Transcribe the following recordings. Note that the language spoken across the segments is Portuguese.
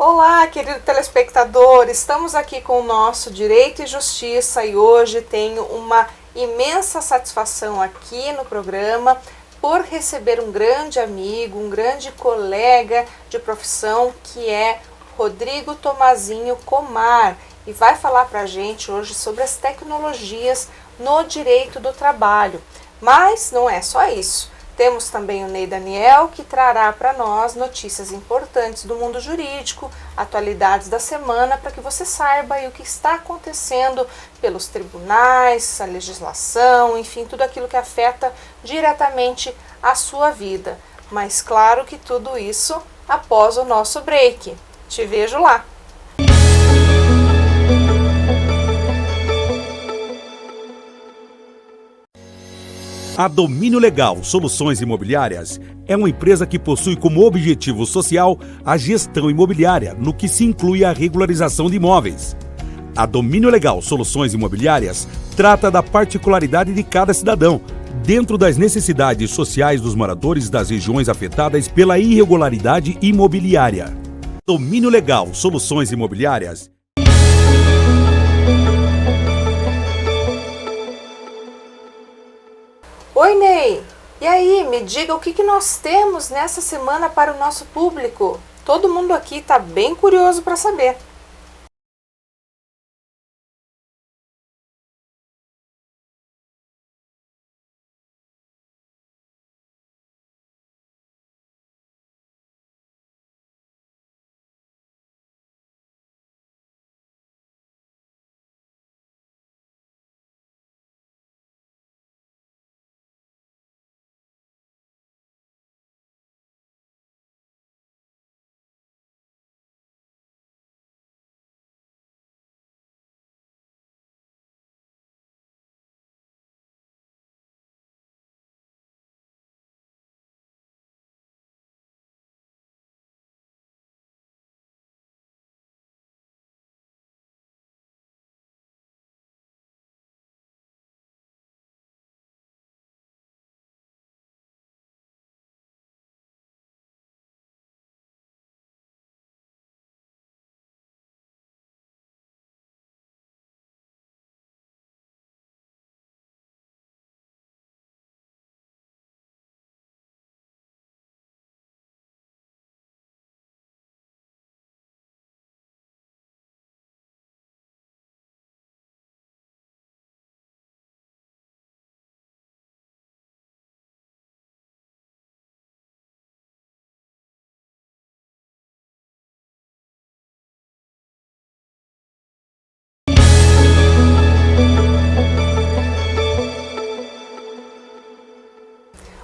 Olá, querido telespectador, estamos aqui com o nosso Direito e Justiça e hoje tenho uma imensa satisfação aqui no programa por receber um grande amigo, um grande colega de profissão que é Rodrigo Tomazinho Comar e vai falar para a gente hoje sobre as tecnologias no direito do trabalho. Mas não é só isso. Temos também o Ney Daniel, que trará para nós notícias importantes do mundo jurídico, atualidades da semana, para que você saiba aí o que está acontecendo pelos tribunais, a legislação, enfim, tudo aquilo que afeta diretamente a sua vida. Mas claro que tudo isso após o nosso break. Te vejo lá! A Domínio Legal Soluções Imobiliárias é uma empresa que possui como objetivo social a gestão imobiliária, no que se inclui a regularização de imóveis. A Domínio Legal Soluções Imobiliárias trata da particularidade de cada cidadão, dentro das necessidades sociais dos moradores das regiões afetadas pela irregularidade imobiliária. Domínio Legal Soluções Imobiliárias. Oi, Ney! E aí, me diga o que nós temos nessa semana para o nosso público? Todo mundo aqui está bem curioso para saber.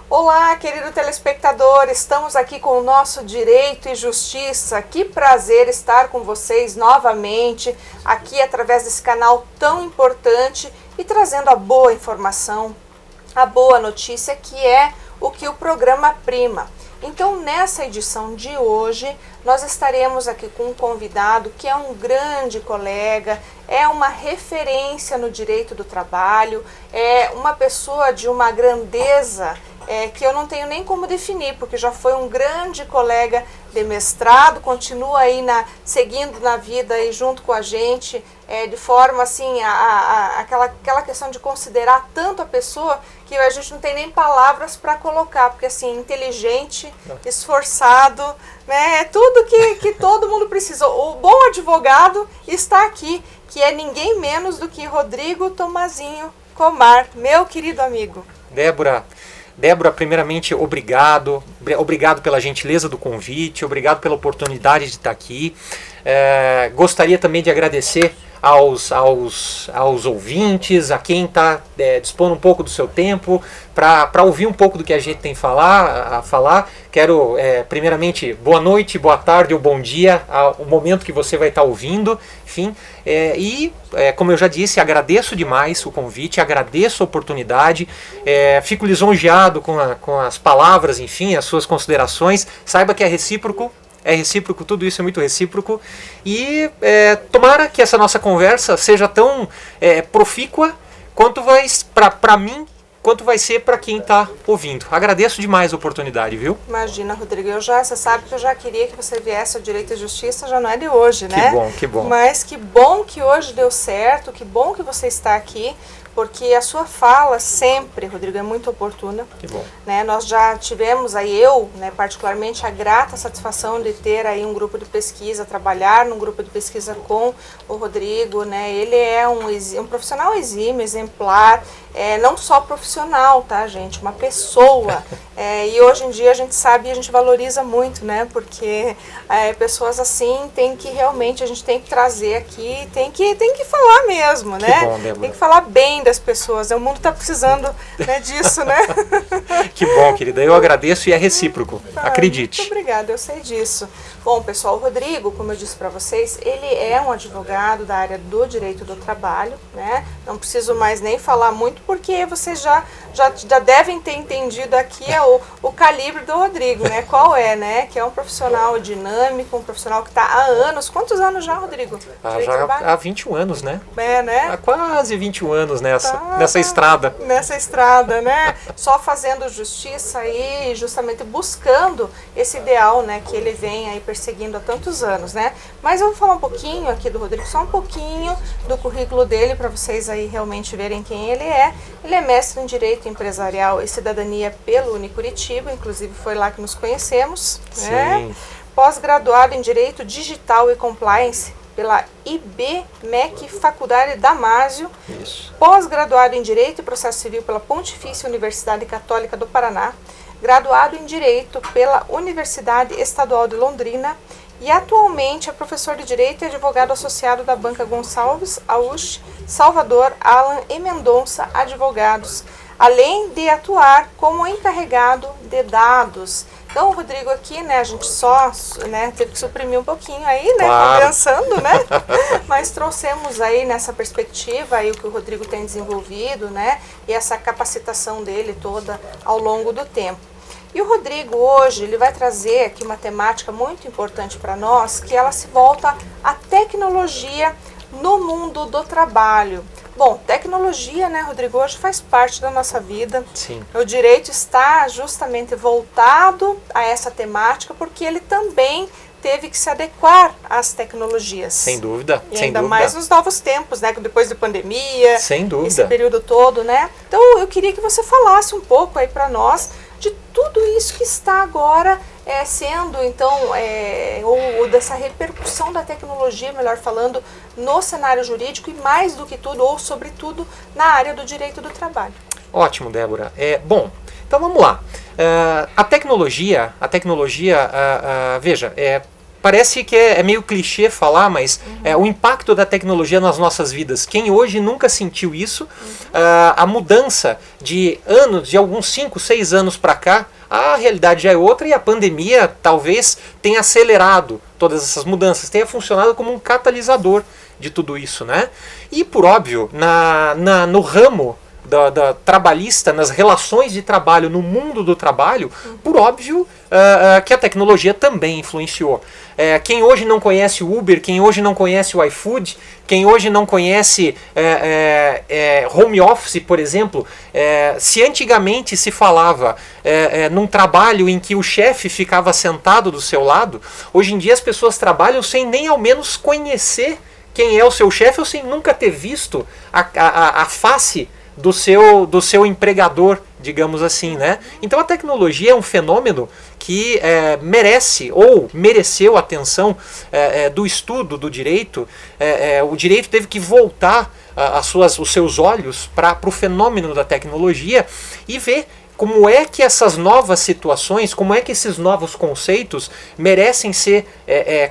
Olá, querido telespectador, estamos aqui com o nosso Direito e Justiça. Que prazer estar com vocês novamente aqui através desse canal tão importante e trazendo a boa informação, a boa notícia que é o que o programa prima. Então, nessa edição de hoje, nós estaremos aqui com um convidado que é um grande colega, é uma referência no direito do trabalho, é uma pessoa de uma grandeza que eu não tenho nem como definir, porque já foi um grande colega de mestrado, continua aí seguindo na vida aí junto com a gente, de forma assim, aquela questão de considerar tanto a pessoa que a gente não tem nem palavras para colocar, porque assim, inteligente, esforçado, né, é tudo que todo mundo precisa. O bom advogado está aqui, que é ninguém menos do que Rodrigo Tomazinho Comar, meu querido amigo. Débora, primeiramente, obrigado pela gentileza do convite, obrigado pela oportunidade de estar aqui. Gostaria também de agradecer aos ouvintes, a quem está dispondo um pouco do seu tempo para ouvir um pouco do que a gente tem a falar. Quero, primeiramente, boa noite, boa tarde ou bom dia ao momento que você vai estar ouvindo. Enfim, como eu já disse, agradeço demais o convite, agradeço a oportunidade, fico lisonjeado com as palavras, enfim, as suas considerações. Saiba que é recíproco, tudo isso é muito recíproco. E tomara que essa nossa conversa seja tão profícua quanto vai, para mim, quanto vai ser para quem está ouvindo. Agradeço demais a oportunidade, viu? Imagina, Rodrigo, você sabe que eu já queria que você viesse ao Direito e Justiça, já não é de hoje, né? Que bom, que bom. Mas que bom que hoje deu certo, que bom que você está aqui, porque a sua fala sempre, Rodrigo, é muito oportuna. Que bom. Né? Nós já tivemos aí, eu, né, particularmente, a grata satisfação de ter aí um grupo de pesquisa, trabalhar num grupo de pesquisa com o Rodrigo, né? Ele é um profissional exímio, exemplar, não só profissional, tá, gente? Uma pessoa. E hoje em dia a gente sabe e a gente valoriza muito, né? Porque pessoas assim a gente tem que trazer aqui, tem que falar mesmo, né? Que bom, Débora. Tem que falar bem das pessoas. O mundo está precisando, né, disso, né? Que bom, querida. Eu agradeço e é recíproco. Acredite. Muito obrigada, eu sei disso. Bom, pessoal, o Rodrigo, como eu disse para vocês, ele é um advogado da área do direito do trabalho, né? Não preciso mais nem falar muito, porque vocês já devem ter entendido aqui o calibre do Rodrigo, né? Qual é, né? Que é um profissional dinâmico, um profissional que está há anos. Quantos anos já, Rodrigo? Já há 21 anos, né? Né? Há quase 21 anos nessa estrada. Nessa estrada, né? Só fazendo justiça e justamente buscando esse ideal, né? Que ele vem aí perseguindo há tantos anos, né? Mas eu vou falar um pouquinho aqui do Rodrigo, só um pouquinho do currículo dele para vocês aí realmente verem quem ele é. Ele é mestre em Direito Empresarial e Cidadania pelo Unicuritiba, inclusive foi lá que nos conhecemos, né? Pós-graduado em Direito Digital e Compliance pela IBMEC Faculdade Damásio, pós-graduado em Direito e Processo Civil pela Pontifícia Universidade Católica do Paraná, graduado em Direito pela Universidade Estadual de Londrina e atualmente é professor de Direito e advogado associado da Banca Gonçalves, AUSH, Salvador, Alan e Mendonça Advogados, além de atuar como encarregado de dados. Então, o Rodrigo aqui, né, a gente só, né, teve que suprimir um pouquinho aí, né, claro, condensando, né, mas trouxemos aí nessa perspectiva aí o que o Rodrigo tem desenvolvido, né, e essa capacitação dele toda ao longo do tempo. E o Rodrigo hoje, ele vai trazer aqui uma temática muito importante para nós, que ela se volta à tecnologia no mundo do trabalho. Bom, tecnologia, né, Rodrigo, hoje faz parte da nossa vida. Sim. O direito está justamente voltado a essa temática, porque ele também teve que se adequar às tecnologias. Sem dúvida. E ainda mais nos novos tempos, né, depois da pandemia. Sem dúvida. Esse período todo, né? Então, eu queria que você falasse um pouco aí para nós de tudo isso que está agora sendo, então, ou dessa repercussão da tecnologia, melhor falando, no cenário jurídico e mais do que tudo, ou sobretudo, na área do direito do trabalho. Ótimo, Débora. Bom, então vamos lá. A tecnologia, veja, parece que é meio clichê falar, mas o impacto da tecnologia nas nossas vidas, quem hoje nunca sentiu isso, a mudança de anos, de alguns 5, 6 anos para cá, a realidade já é outra e a pandemia talvez tenha acelerado todas essas mudanças, tenha funcionado como um catalisador de tudo isso, né? E por óbvio, no ramo da trabalhista, nas relações de trabalho, no mundo do trabalho, por óbvio que a tecnologia também influenciou. Quem hoje não conhece o Uber, quem hoje não conhece o iFood, quem hoje não conhece home office, por exemplo, se antigamente se falava num trabalho em que o chefe ficava sentado do seu lado, hoje em dia as pessoas trabalham sem nem ao menos conhecer quem é o seu chefe ou sem nunca ter visto a face do seu empregador, digamos assim, né? Então a tecnologia é um fenômeno que merece ou mereceu a atenção do estudo do direito. O direito teve que voltar os seus olhos para o fenômeno da tecnologia e ver como é que essas novas situações, como é que esses novos conceitos merecem ser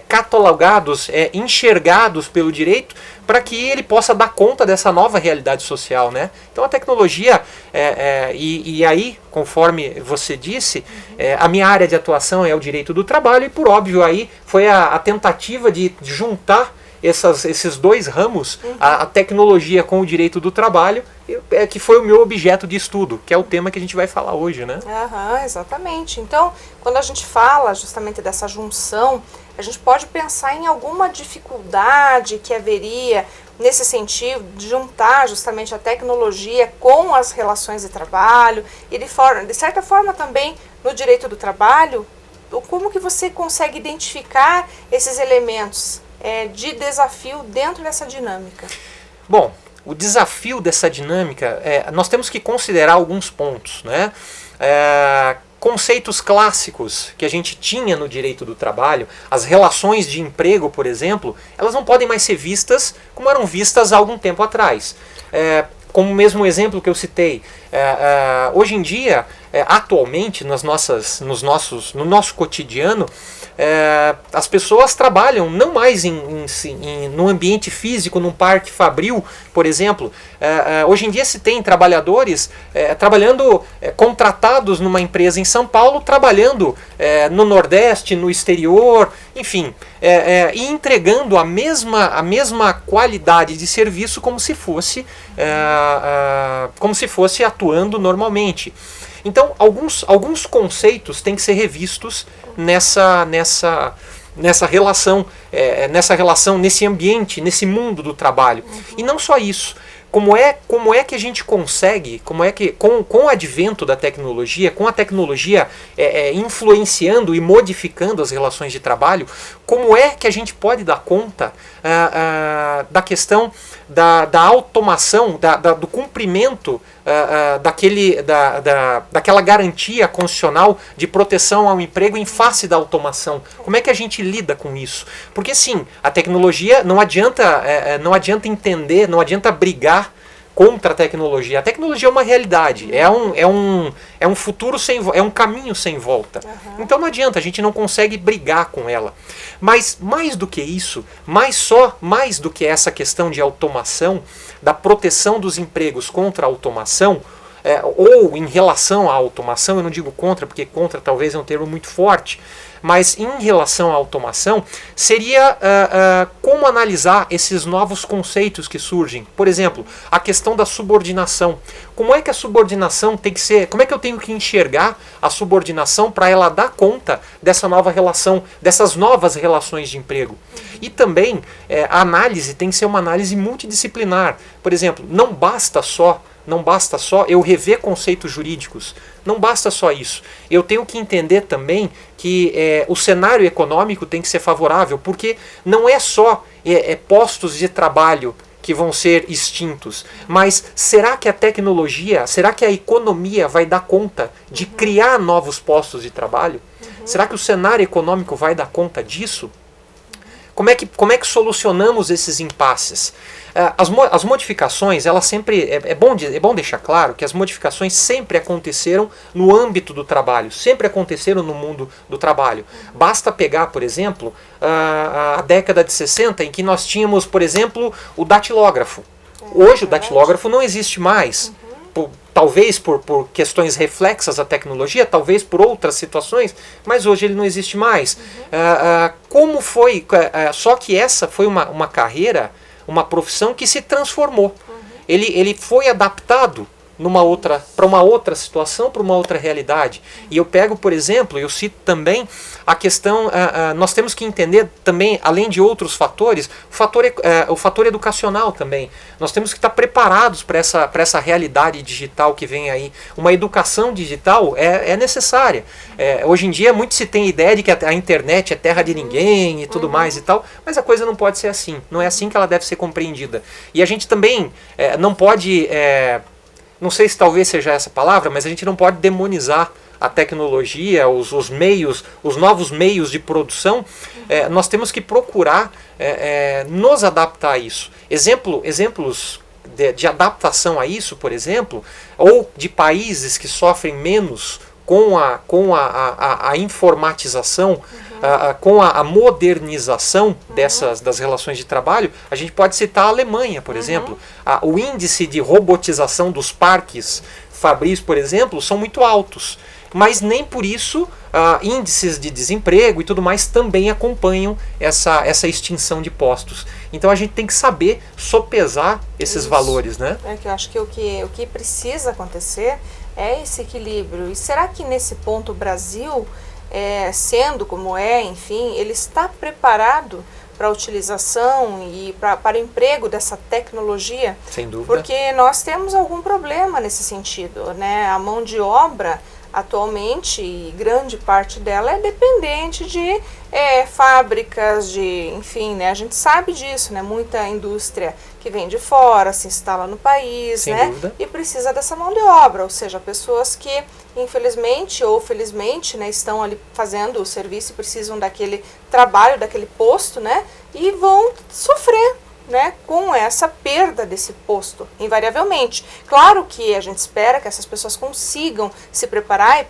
catalogados, enxergados pelo direito, para que ele possa dar conta dessa nova realidade social, né? Então a tecnologia, e aí, conforme você disse, a minha área de atuação é o direito do trabalho, e por óbvio aí foi a tentativa de juntar esses dois ramos, a tecnologia com o direito do trabalho, que foi o meu objeto de estudo, que é o tema que a gente vai falar hoje, né? Exatamente. Então, quando a gente fala justamente dessa junção, a gente pode pensar em alguma dificuldade que haveria nesse sentido, de juntar justamente a tecnologia com as relações de trabalho e de certa forma também no direito do trabalho, como que você consegue identificar esses elementos de desafio dentro dessa dinâmica? Bom, o desafio dessa dinâmica, nós temos que considerar alguns pontos, né? Conceitos clássicos que a gente tinha no direito do trabalho, as relações de emprego, por exemplo, elas não podem mais ser vistas como eram vistas há algum tempo atrás. Como mesmo o exemplo que eu citei, hoje em dia, atualmente, no nosso cotidiano, as pessoas trabalham não mais no ambiente físico, num parque fabril, por exemplo. Hoje em dia se tem trabalhadores trabalhando contratados numa empresa em São Paulo, trabalhando no Nordeste, no exterior, enfim, e entregando a mesma qualidade de serviço como se fosse atuando normalmente. Então, alguns conceitos têm que ser revistos nessa relação, nesse ambiente, nesse mundo do trabalho. E não só isso. Como é que a gente consegue, com o advento da tecnologia, com a tecnologia influenciando e modificando as relações de trabalho, como é que a gente pode dar conta da questão da automação, do cumprimento daquela garantia constitucional de proteção ao emprego em face da automação? Como é que a gente lida com isso? Porque sim, a tecnologia não adianta entender, não adianta brigar contra a tecnologia. A tecnologia é uma realidade, é um futuro é um caminho sem volta. Uhum. Então não adianta, a gente não consegue brigar com ela. Mas mais do que isso, mais do que essa questão de automação, da proteção dos empregos contra a automação, ou em relação à automação, eu não digo contra, porque contra talvez é um termo muito forte, mas em relação à automação, seria como analisar esses novos conceitos que surgem. Por exemplo, a questão da subordinação. Como é que a subordinação tem que ser, como é que eu tenho que enxergar a subordinação para ela dar conta dessa nova relação, dessas novas relações de emprego? E também a análise tem que ser uma análise multidisciplinar. Por exemplo, não basta só eu rever conceitos jurídicos, não basta só isso. Eu tenho que entender também que o cenário econômico tem que ser favorável, porque não é só postos de trabalho que vão ser extintos, mas será que a tecnologia, será que a economia vai dar conta de criar novos postos de trabalho? Será que o cenário econômico vai dar conta disso? Como é que solucionamos esses impasses? As modificações, elas sempre, é bom deixar claro que as modificações sempre aconteceram no âmbito do trabalho, sempre aconteceram no mundo do trabalho. Basta pegar, por exemplo, a década de 60, em que nós tínhamos, por exemplo, o datilógrafo. Hoje o datilógrafo não existe mais. Talvez por questões reflexas à tecnologia, talvez por outras situações, mas hoje ele não existe mais. Como foi? Só que essa foi uma carreira, uma profissão que se transformou. Ele foi adaptado para uma outra situação, para uma outra realidade. E eu pego, por exemplo, eu cito também a questão, nós temos que entender também, além de outros fatores, o fator educacional também. Nós temos que estar preparados para essa realidade digital que vem aí. Uma educação digital é necessária. Hoje em dia muito se tem a ideia de que a internet é terra de ninguém e tudo mais e tal, mas a coisa não pode ser assim. Não é assim que ela deve ser compreendida. E a gente também não pode... não sei se talvez seja essa palavra, mas a gente não pode demonizar a tecnologia, os meios, os novos meios de produção. Nós temos que procurar nos adaptar a isso. Exemplos de adaptação a isso, por exemplo, ou de países que sofrem menos com a informatização, com a modernização das relações de trabalho. A gente pode citar a Alemanha, por exemplo. O índice de robotização dos parques fabris, por exemplo, são muito altos. Mas nem por isso índices de desemprego e tudo mais também acompanham essa extinção de postos. Então a gente tem que saber sopesar esses valores, né? Que eu acho que o que precisa acontecer é esse equilíbrio. E será que nesse ponto o Brasil, sendo como enfim, ele está preparado para a utilização e para o emprego dessa tecnologia? Sem dúvida. Porque nós temos algum problema nesse sentido, né? A mão de obra atualmente, e grande parte dela é dependente de fábricas, enfim, né? A gente sabe disso, né? Muita indústria que vem de fora, se instala no país, Sem né? dúvida. E precisa dessa mão de obra, ou seja, pessoas que, infelizmente ou felizmente, né, estão ali fazendo o serviço e precisam daquele trabalho, daquele posto, né? E vão sofrer, né, com essa perda desse posto, invariavelmente. Claro que a gente espera que essas pessoas consigam se preparar e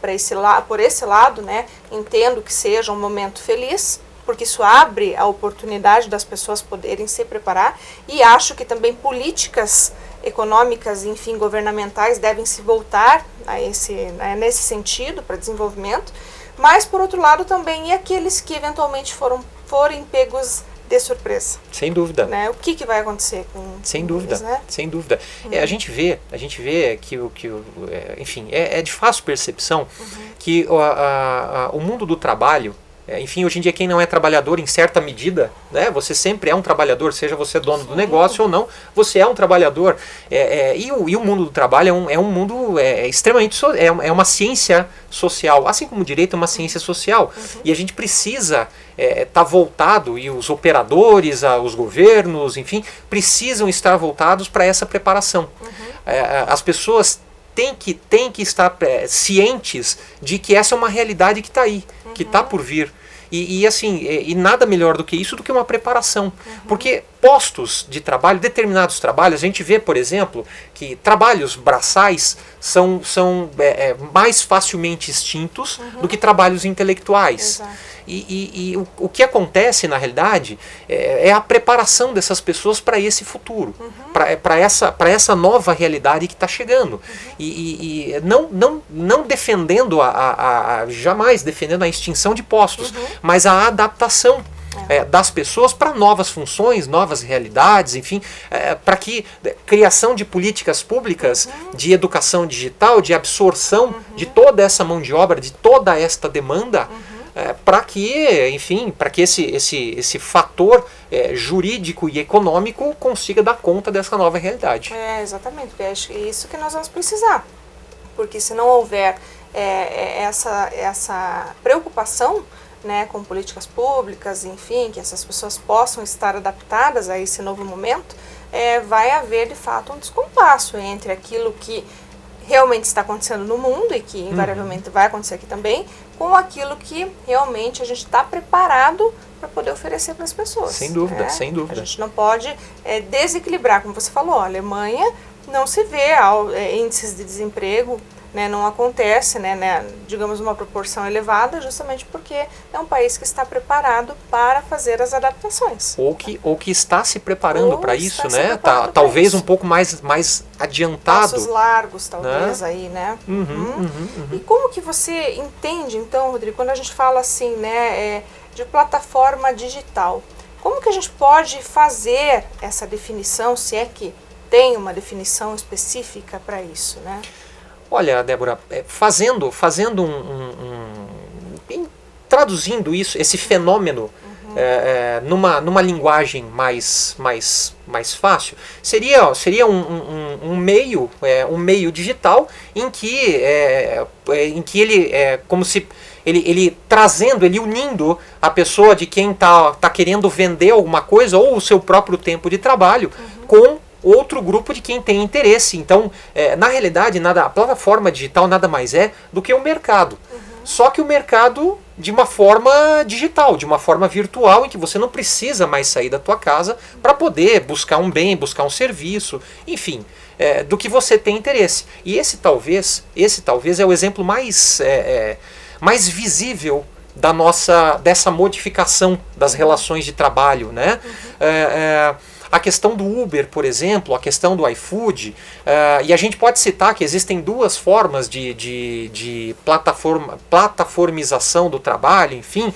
por esse lado, né, entendo que seja um momento feliz, porque isso abre a oportunidade das pessoas poderem se preparar, e acho que também políticas econômicas, enfim, governamentais devem se voltar nesse sentido para desenvolvimento, mas por outro lado também e aqueles que eventualmente forem pegos de surpresa. Sem dúvida. Né? O que vai acontecer com Sem dúvida, eles, né? sem dúvida. A gente vê que enfim, é de fácil percepção que o mundo do trabalho, enfim, hoje em dia quem não é trabalhador em certa medida, né, você sempre é um trabalhador, seja você dono do negócio ou não, você é um trabalhador. E o mundo do trabalho é um mundo extremamente, é uma ciência social, assim como o direito é uma ciência social. E a gente precisa estar voltado, e os operadores, os governos, enfim, precisam estar voltados para essa preparação. As pessoas têm que estar cientes de que essa é uma realidade que está aí, que está por vir. E nada melhor do que isso, do que uma preparação. Porque postos de trabalho, determinados trabalhos, a gente vê, por exemplo, que trabalhos braçais são mais facilmente extintos do que trabalhos intelectuais. Exato. E o que acontece, na realidade, é a preparação dessas pessoas para esse futuro, para essa nova realidade que está chegando. E não defendendo, jamais defendendo a extinção de postos, mas a adaptação das pessoas para novas funções, novas realidades, enfim, para que criação de políticas públicas de educação digital, de absorção de toda essa mão de obra, de toda esta demanda, para que, enfim, para que esse fator jurídico e econômico consiga dar conta dessa nova realidade. Exatamente, porque acho que é isso que nós vamos precisar, porque se não houver essa preocupação, né, com políticas públicas, enfim, que essas pessoas possam estar adaptadas a esse novo momento, vai haver de fato um descompasso entre aquilo que realmente está acontecendo no mundo e que invariavelmente vai acontecer aqui também, com aquilo que realmente a gente está preparado para poder oferecer para as pessoas. Sem dúvida, sem dúvida. A gente não pode desequilibrar, como você falou, a Alemanha não se vê índices de desemprego, né, não acontece, né, digamos, uma proporção elevada, justamente porque é um país que está preparado para fazer as adaptações. Ou que está se preparando para isso, né? Talvez um pouco mais adiantado. Passos largos, talvez, né? Aí, né? E como que você entende, então, Rodrigo, quando a gente fala assim, né, de plataforma digital, como que a gente pode fazer essa definição, se é que tem uma definição específica para isso, né? Olha, Débora, traduzindo esse fenômeno numa linguagem mais fácil, seria um meio digital em que ele como se ele trazendo, ele unindo a pessoa de quem tá querendo vender alguma coisa ou o seu próprio tempo de trabalho com outro grupo de quem tem interesse. Então, na realidade, a plataforma digital nada mais é do que um mercado. Só que o mercado de uma forma digital, de uma forma virtual, em que você não precisa mais sair da tua casa para poder buscar um bem, buscar um serviço, enfim, do que você tem interesse. E esse talvez é o exemplo mais visível dessa modificação das relações de trabalho, né? A questão do Uber, por exemplo, a questão do iFood, e a gente pode citar que existem duas formas de plataformização do trabalho, enfim,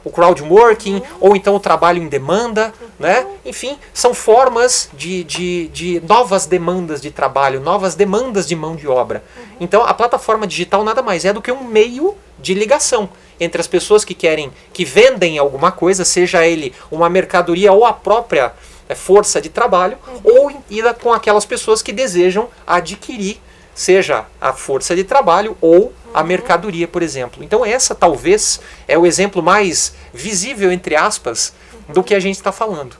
o crowdworking, ou então o trabalho em demanda, né? Enfim, são formas de novas demandas de trabalho, novas demandas de mão de obra. Então a plataforma digital nada mais é do que um meio de ligação. entre as pessoas que vendem alguma coisa, seja ele uma mercadoria ou a própria força de trabalho, ou ainda com aquelas pessoas que desejam adquirir, seja a força de trabalho ou a mercadoria, por exemplo. Então essa talvez é o exemplo mais visível, entre aspas, do que a gente está falando.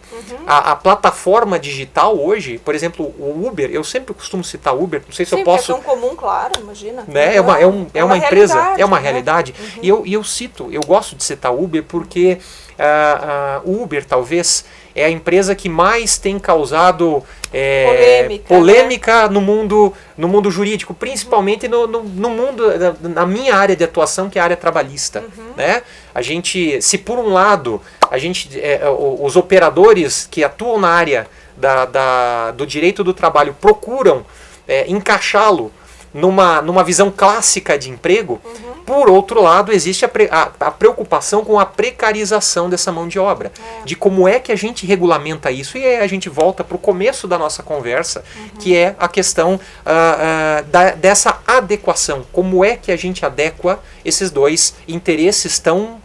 A plataforma digital hoje, por exemplo, o Uber, eu sempre costumo citar Uber, não sei se eu posso... é tão comum, claro, imagina. Né? É uma empresa, é uma realidade. E eu gosto de citar Uber porque o Uber talvez é a empresa que mais tem causado polêmica, né? no mundo jurídico, principalmente no mundo, na minha área de atuação, que é a área trabalhista. Né? A gente, se por um lado, os operadores que atuam na área do direito do trabalho procuram encaixá-lo numa visão clássica de emprego, por outro lado, existe a preocupação com a precarização dessa mão de obra, de como é que a gente regulamenta isso, e aí a gente volta para o começo da nossa conversa, que é a questão dessa adequação, como é que a gente adequa esses dois interesses tão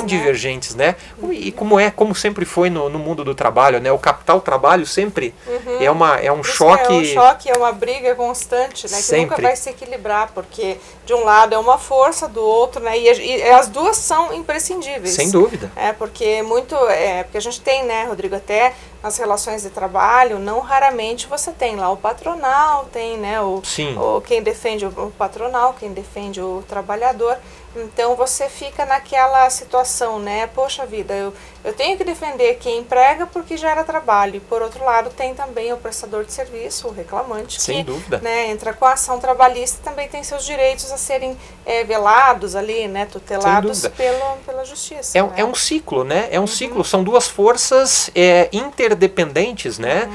divergentes, né? E como sempre foi no mundo do trabalho, né? O capital-trabalho sempre é um choque... É uma briga constante, né? Que sempre nunca vai se equilibrar, porque de um lado é uma força, do outro, né? E as duas são imprescindíveis. Sem dúvida. Porque porque a gente tem, né, Rodrigo, até nas relações de trabalho, não raramente você tem lá o patronal, tem, né, quem defende o patronal, quem defende o trabalhador. Então você fica naquela situação, né? Poxa vida, eu tenho que defender quem emprega porque gera trabalho. E por outro lado tem também o prestador de serviço, o reclamante, sem dúvida, né, entra com a ação trabalhista e também tem seus direitos a serem velados ali, né? Tutelados pela justiça. É um ciclo, né? É um ciclo, são duas forças interdependentes, né?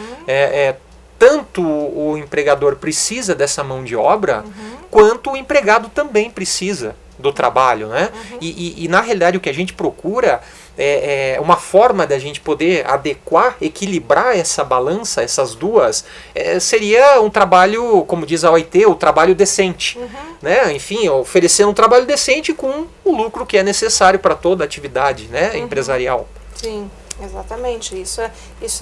Tanto o empregador precisa dessa mão de obra, quanto o empregado também precisa do trabalho, né? E na realidade o que a gente procura é uma forma da gente poder adequar, equilibrar essa balança, essas duas, seria um trabalho, como diz a OIT, o trabalho decente, né? Enfim, oferecer um trabalho decente com o lucro que é necessário para toda a atividade, né, empresarial. Sim. Exatamente, isso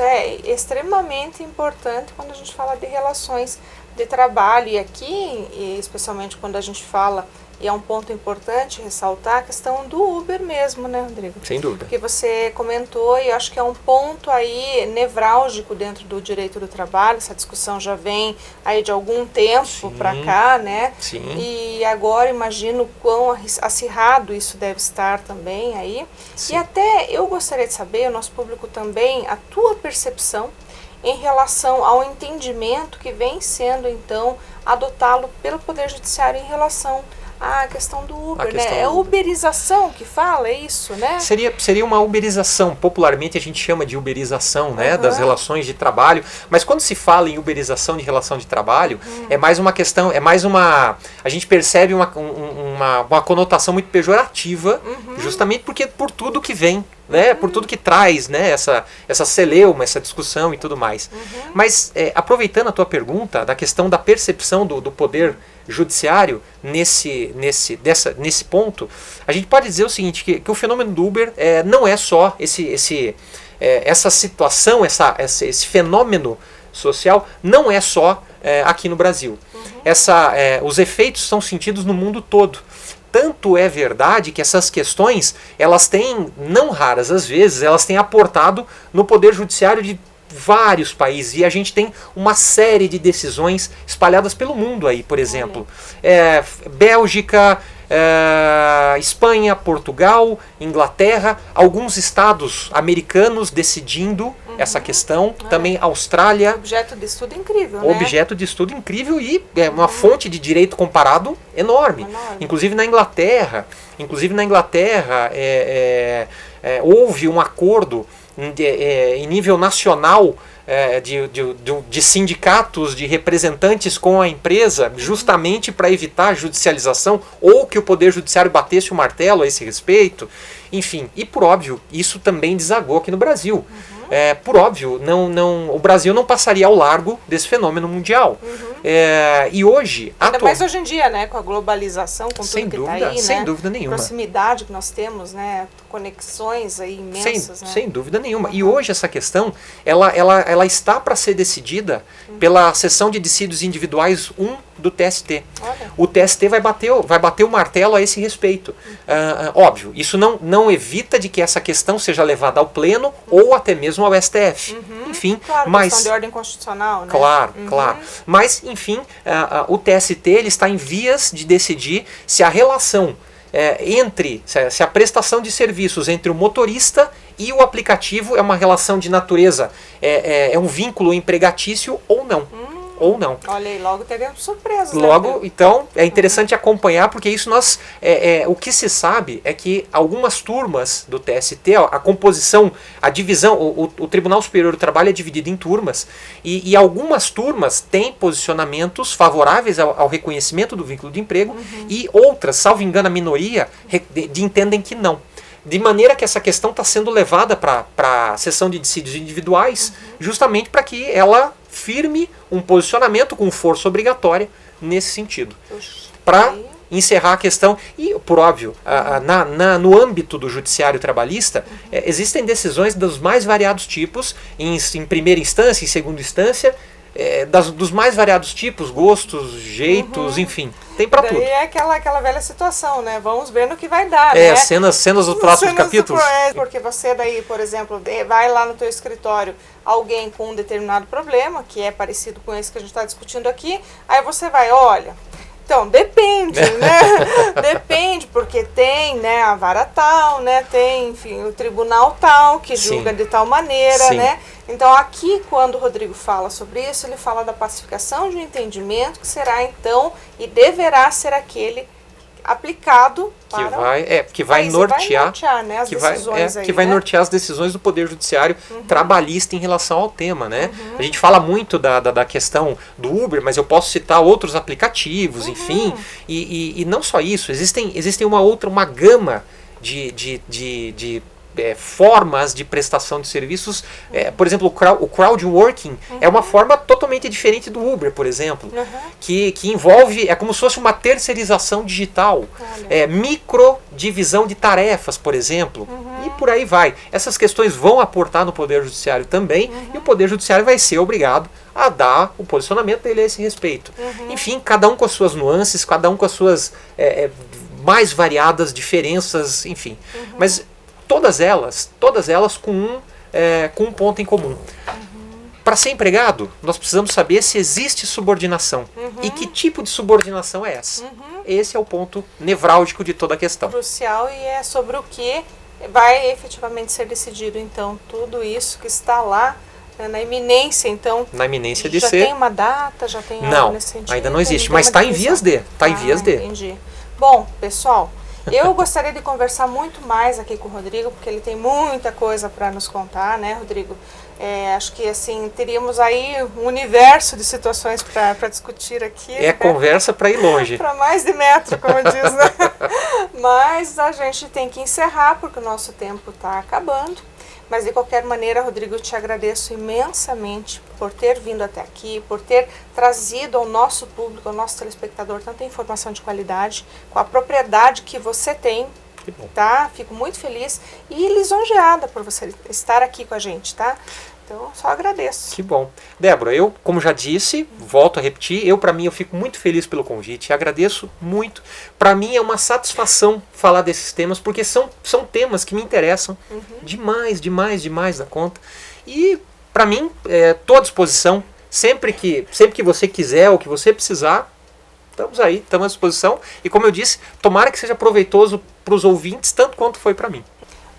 é extremamente importante quando a gente fala de relações de trabalho, e aqui, especialmente quando a gente fala, e é um ponto importante ressaltar, a questão do Uber mesmo, né, Rodrigo? Sem dúvida. Que você comentou, e acho que é um ponto aí nevrálgico dentro do direito do trabalho, essa discussão já vem aí de algum tempo para cá, né? Sim. E agora imagino quão acirrado isso deve estar também aí. Sim. E até eu gostaria de saber, o nosso público também, a tua percepção em relação ao entendimento que vem sendo, então, adotá-lo pelo Poder Judiciário em relação à questão do Uber, né? É uberização que fala, é isso, né? Seria uma uberização, popularmente a gente chama de uberização, né, das relações de trabalho, mas quando se fala em uberização de relação de trabalho, é mais uma questão, a gente percebe uma conotação muito pejorativa, justamente porque por tudo que vem, né, por tudo que traz, né, essa celeuma, essa discussão e tudo mais. Mas aproveitando a tua pergunta da questão da percepção do poder judiciário nesse ponto, a gente pode dizer o seguinte, que o fenômeno do Uber não é só essa situação, esse fenômeno social, não é só aqui no Brasil. Os efeitos são sentidos no mundo todo. Tanto é verdade que essas questões, elas têm, não raras às vezes, elas têm aportado no Poder Judiciário de vários países, e a gente tem uma série de decisões espalhadas pelo mundo aí, por exemplo. Bélgica, Espanha, Portugal, Inglaterra, alguns estados americanos decidindo essa questão, também Austrália. Objeto de estudo incrível, né? Objeto de estudo incrível e uma fonte de direito comparado enorme. Inclusive na Inglaterra, houve um acordo em nível nacional de sindicatos, de representantes com a empresa, justamente para evitar a judicialização ou que o Poder Judiciário batesse o martelo a esse respeito. Enfim, e por óbvio, isso também desagou aqui no Brasil. Por óbvio, o Brasil não passaria ao largo desse fenômeno mundial. E hoje... Ainda mais hoje em dia, né? Com a globalização, com tudo que está aí, sem né? dúvida nenhuma. Proximidade que nós temos, né? Conexões aí imensas, né? Sem dúvida nenhuma. E hoje essa questão, ela está para ser decidida pela Seção de Dissídios Individuais 1 do TST. Olha. O TST vai bater o martelo a esse respeito. Óbvio, isso não evita de que essa questão seja levada ao Pleno ou até mesmo ao STF. Enfim, claro, mas... questão de ordem constitucional, né? Claro, claro. Mas, enfim, o TST ele está em vias de decidir se a relação se a prestação de serviços entre o motorista e o aplicativo é uma relação de natureza, é um vínculo empregatício ou não. Ou não. Olha aí, logo teremos surpresas. Logo, então, é interessante acompanhar, porque isso o que se sabe é que algumas turmas do TST, a composição, a divisão, o Tribunal Superior do Trabalho é dividido em turmas, e algumas turmas têm posicionamentos favoráveis ao reconhecimento do vínculo de emprego, e outras, salvo engano, a minoria, entendem que não. De maneira que essa questão está sendo levada para a sessão de dissídios individuais, justamente para que ela firme um posicionamento com força obrigatória nesse sentido. Para encerrar a questão, e por óbvio, no âmbito do judiciário trabalhista, existem decisões dos mais variados tipos, em primeira instância, em segunda instância, dos mais variados tipos, gostos, jeitos, enfim, tem para tudo. É aquela velha situação, né? Vamos ver no que vai dar, né? Cenas dos próximos capítulos. Porque você daí, por exemplo, vai lá no teu escritório, alguém com um determinado problema, que é parecido com esse que a gente está discutindo aqui, aí você vai, olha... Então, depende, né? Depende, porque tem, né, a vara tal, né? Tem, enfim, o tribunal tal, que julga de tal maneira, né? Então, aqui, quando o Rodrigo fala sobre isso, ele fala da pacificação de um entendimento que será, então, e deverá ser aquele aplicado para que vai nortear, né, as decisões aí, que vai nortear as decisões do Poder Judiciário trabalhista em relação ao tema, né? A gente fala muito da questão do Uber, mas eu posso citar outros aplicativos, enfim, e não só isso, existem uma gama de formas de prestação de serviços. Por exemplo, o crowdworking é uma forma totalmente diferente do Uber, por exemplo, que envolve, é como se fosse uma terceirização digital, microdivisão de tarefas, por exemplo, e por aí vai. Essas questões vão aportar no Poder Judiciário também, e o Poder Judiciário vai ser obrigado a dar o posicionamento dele a esse respeito. Enfim, cada um com as suas nuances, cada um com as suas mais variadas diferenças, enfim. Mas todas elas com um ponto em comum. Para ser empregado, nós precisamos saber se existe subordinação. E que tipo de subordinação é essa? Esse é o ponto nevrálgico de toda a questão. Crucial, e é sobre o que vai efetivamente ser decidido, então, tudo isso que está lá na iminência, então. Na iminência de já ser. Já tem uma data, já tem algo nesse sentido? Não, ainda não existe, mas está em vias de. Entendi. Bom, pessoal, eu gostaria de conversar muito mais aqui com o Rodrigo, porque ele tem muita coisa para nos contar, né, Rodrigo? Acho que, assim, teríamos aí um universo de situações para discutir aqui. Conversa para ir longe. Para mais de metro, como diz, né? Mas a gente tem que encerrar, porque o nosso tempo está acabando. Mas, de qualquer maneira, Rodrigo, eu te agradeço imensamente por ter vindo até aqui, por ter trazido ao nosso público, ao nosso telespectador, tanta informação de qualidade, com a propriedade que você tem, tá? Fico muito feliz e lisonjeada por você estar aqui com a gente, tá? Então, só agradeço. Que bom. Débora, eu, como já disse, volto a repetir, para mim, eu fico muito feliz pelo convite, agradeço muito. Para mim é uma satisfação falar desses temas, porque são temas que me interessam demais da conta. E, para mim, estou à disposição, sempre que você quiser ou que você precisar, estamos aí, estamos à disposição. E, como eu disse, tomara que seja proveitoso para os ouvintes, tanto quanto foi para mim.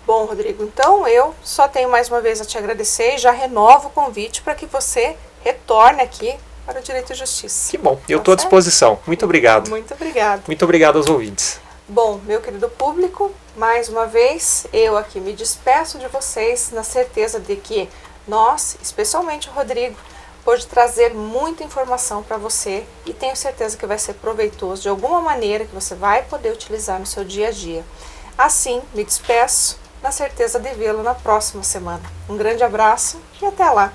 Bom, Rodrigo, então eu só tenho mais uma vez a te agradecer e já renovo o convite para que você retorne aqui para o Direito e Justiça. Que bom, eu estou à disposição. Muito obrigado. Muito obrigado. Muito obrigado aos ouvintes. Bom, meu querido público, mais uma vez eu aqui me despeço de vocês na certeza de que Nós, especialmente o Rodrigo, pôde trazer muita informação para você e tenho certeza que vai ser proveitoso de alguma maneira que você vai poder utilizar no seu dia a dia. Assim, me despeço, na certeza de vê-lo na próxima semana. Um grande abraço e até lá!